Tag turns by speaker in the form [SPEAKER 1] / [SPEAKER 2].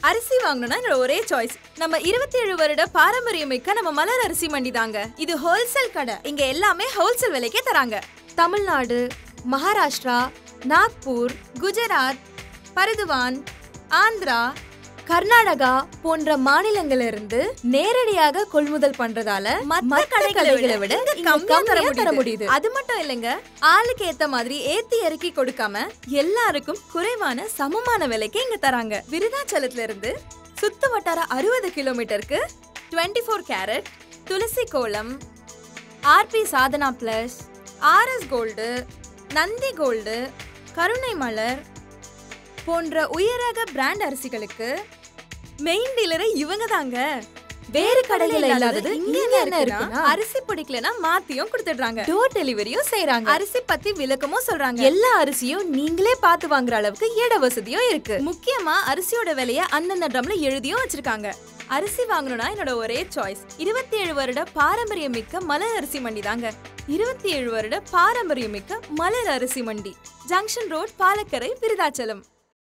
[SPEAKER 1] அரிசி வாங்கணும்னா என்னோட ஒரே சாய்ஸ் நம்ம 27 வருட பாரம்பரியமிக்க நம்ம மலர் அரிசி மண்டி தாங்க. இது ஹோல்சேல் கடை. இங்க எல்லாமே ஹோல்சேல் விலைக்கே தராங்க. தமிழ்நாடு, மகாராஷ்டிரா, நாக்பூர், குஜராத், பர்துவான், ஆந்திரா, கர்நாடகா போன்ற மாநிலங்களிலிருந்து நேரடியாக கொள்முதல் பண்றதால மற்ற கடைகளை விட கம்மியா தர முடியுது. அது மட்டும் இல்லைங்க, ஆளுக்கு ஏத்த மாதிரி ஏத்தி இறக்கி கொடுக்காம எல்லாருக்கும் குறைவான சமமான விலைக்கு இங்க தராங்க. விருதாச்சலத்துல இருந்து சுத்து வட்டார 60 கிலோமீட்டருக்கு 24 carat Thulasi Kolam, RP Sadhana plus, RS gold, Nandi gold, Karunai Malar போன்ற உயரக பிராண்ட் அரிசிகளுக்கு மெயின் டீலரை இவங்க தாங்க. வேறு கடையில இல்லாதது இங்க என்ன இருக்குன்னா, அரிசி பிடிக்கலனா மாத்தியும் கொடுத்துடுறாங்க. டோர் டெலிவரியும் செய்யறாங்க. அரிசி பத்தி விளக்கமும் சொல்றாங்க. எல்லா அரிசியும் நீங்களே பார்த்து வாங்குற அளவுக்கு இட வசதியும் இருக்கு. முக்கியமா அரிசியோட விலைய அந்தந்த ட்ரம்ல எழுதியும் வச்சிருக்காங்க. அரிசி வாங்கணும்னா என்னோட ஒரே சாய்ஸ் 27 வருட பாரம்பரியமிக்க மலர் அரிசி மண்டி தாங்க. 27 வருட பாரம்பரியமிக்க மலர் அரிசி மண்டி, ஜங்ஷன் ரோட், பாலக்கரை, விருதாச்சலம்.